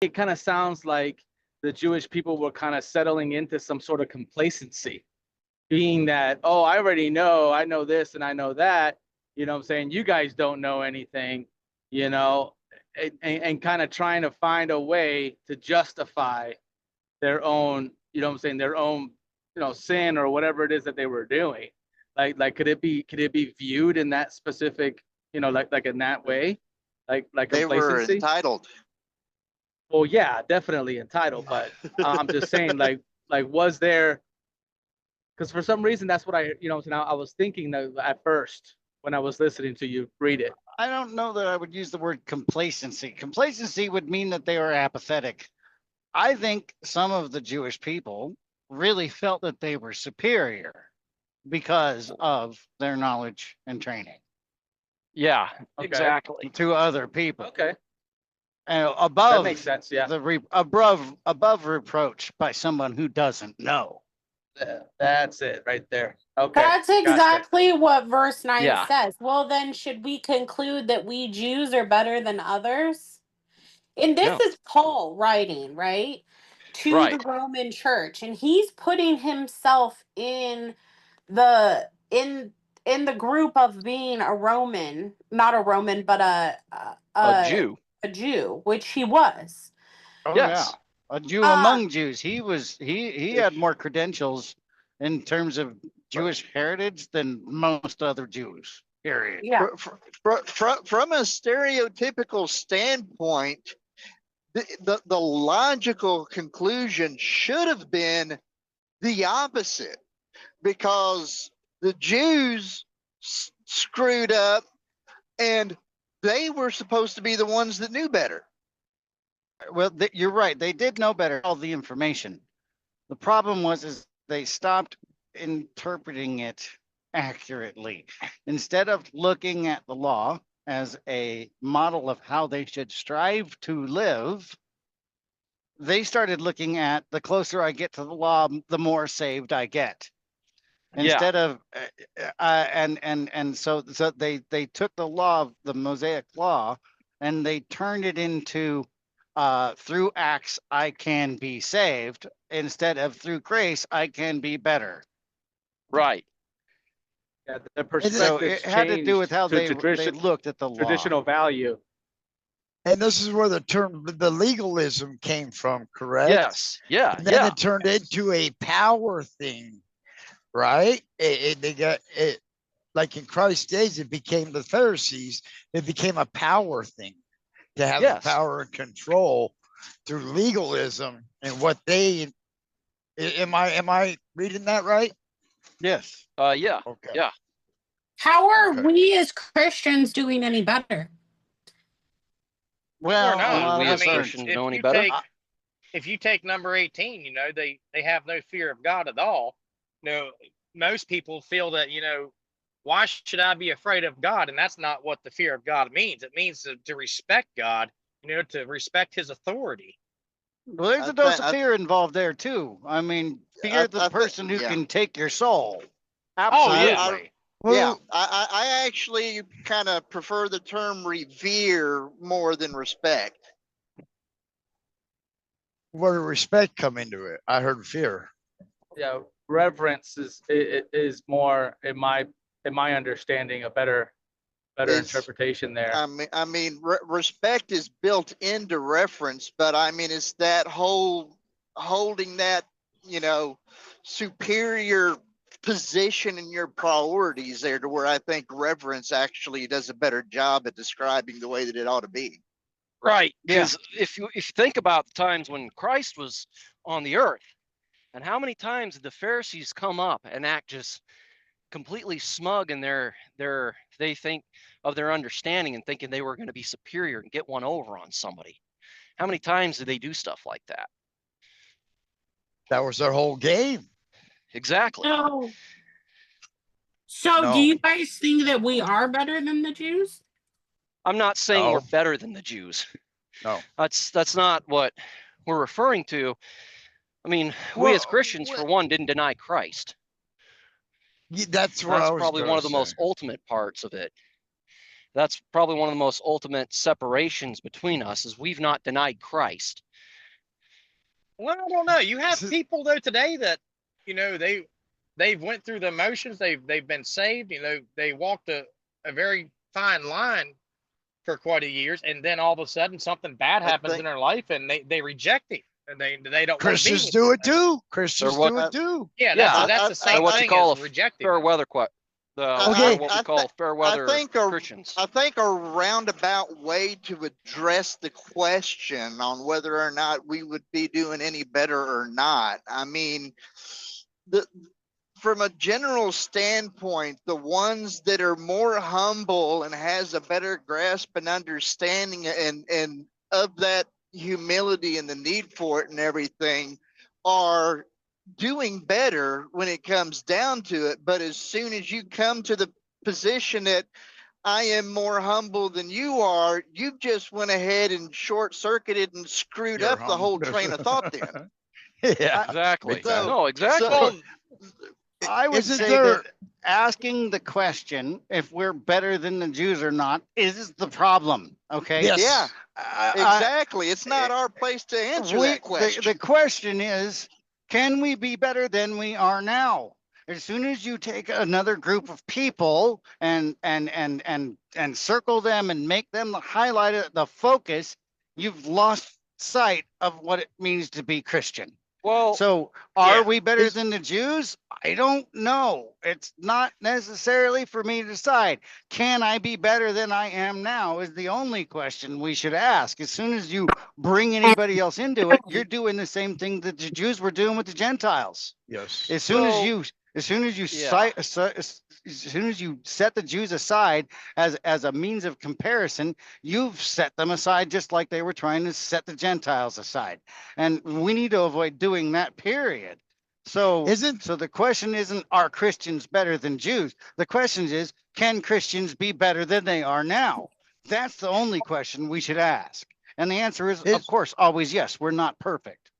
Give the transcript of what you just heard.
it kind of sounds like the Jewish people were kind of settling into some sort of complacency, being that, oh, I know this and I know that, you know what I'm saying? You guys don't know anything, you know, and kind of trying to find a way to justify their own, you know what I'm saying, their own, you know, sin or whatever it is that they were doing. Like could it be viewed in that specific, you know, like in that way? Like They were complacency? entitled. Well, yeah, definitely entitled, but I'm just saying, like was there? Because for some reason, that's what I, you know, so now I was thinking that at first when I was listening to you read it. I don't know that I would use the word complacency. Complacency would mean that they were apathetic. I think some of the Jewish people really felt that they were superior because of their knowledge and training. Yeah, Okay. exactly. To other people. Okay, And that above makes sense. Yeah, above reproach by someone who doesn't know. that's it right there. Okay, That's gotcha. exactly what verse 9 Yeah. says. Well, then, should we conclude that we Jews are better than others? And this No. is Paul writing, right? To Right. the Roman church. And he's putting himself in the in the group of being a Roman, not a Roman, but A Jew. a Jew, which he was. Oh Yes. yeah. A Jew among Jews. He had more credentials in terms of Jewish heritage than most other Jews. Period. Yeah. From a stereotypical standpoint, the logical conclusion should have been the opposite, because the Jews screwed up and they were supposed to be the ones that knew better. Well, you're right. They did know better, all the information. The problem is they stopped interpreting it accurately. Instead of looking at the law as a model of how they should strive to live, they started looking at the closer I get to the law, the more saved I get. Instead of so they took the law of the Mosaic law and they turned it into through acts I can be saved, instead of through grace I can be better. Right. Yeah, the So perspective it had to do with how they looked at the law. traditional value. And this is where the legalism came from, correct? Yes. Yeah. And then Yeah. it turned into a power thing, right? They got it, like in Christ's days, it became the Pharisees. It became a power thing to have Yes. the power and control through legalism and what they. Am I reading that right? Yes. Yeah. Okay. Yeah. How are Okay. we as Christians doing any better? Well, We're a not. lot of we us as aren't. Christians know any better? If you take number 18, you know, they have no fear of God at all. You know, most people feel that, you know, why should I be afraid of God? And that's not what the fear of God means. It means to respect God, you know, to respect his authority. Well, there's a dose of fear involved there too. I mean, fear the person who can take your soul. Absolutely. Yeah, I actually kind of prefer the term revere more than respect. Where did respect come into it? I heard fear. Yeah, reverence is more in my understanding a better interpretation there. I mean, respect is built into reference, but I mean, it's that whole holding that, you know, superior position in your priorities there, to where I think reverence actually does a better job at describing the way that it ought to be. Right. Because if you think about the times when Christ was on the earth, and how many times did the Pharisees come up and act just completely smug in they think of their understanding and thinking they were going to be superior and get one over on somebody? How many times did they do stuff like that? That was their whole game. Exactly. So do you guys think that we are better than the Jews? I'm not saying we're better than the Jews. No. That's not what we're referring to. I mean, we as Christians, for one, didn't deny Christ. That's probably one of the most ultimate parts of it. That's probably one of the most ultimate separations between us, is we've not denied Christ. Well, I don't know. You have So- people though today that, they've went through the motions. They've been saved. They walked a very fine line for quite a years, and then all of a sudden something bad I happens think- in their life, and they reject him, and they don't wanna be Christians with do him. it too. Christians what- do it too. Yeah, Yeah, that's I- the same I- what you thing call as a rejecting. fair them. weather Okay. what I we call thi- fair I weather think Christians. I think a roundabout way to address the question on whether or not we would be doing any better or not. I mean, from a general standpoint, the ones that are more humble and has a better grasp and understanding and of that humility and the need for it and everything are doing better when it comes down to it. But as soon as you come to the position that I am more humble than you are, you just went ahead and short circuited and screwed You're up the whole humble. train of thought then. Yeah. Exactly. So- No, exactly. So, I would Isn't say there- that asking the question if we're better than the Jews or not is the problem. Okay. Yes. yeah, I- exactly. It's not our place to answer that question. The question is, can we be better than we are now? As soon as you take another group of people and circle them and make them the highlight of the focus, you've lost sight of what it means to be Christian. Well, So are yeah. we better Is- than the Jews? I don't know. It's not necessarily for me to decide. Can I be better than I am now is the only question we should ask. As soon as you bring anybody else into it, you're doing the same thing that the Jews were doing with the Gentiles. Yes. As soon So- as you Yeah. as soon as you set the Jews aside as a means of comparison, you've set them aside just like they were trying to set the Gentiles aside. And we need to avoid doing that, period. So the question isn't, are Christians better than Jews? The question is, can Christians be better than they are now? That's the only question we should ask. And the answer is, of course, always yes. We're not perfect.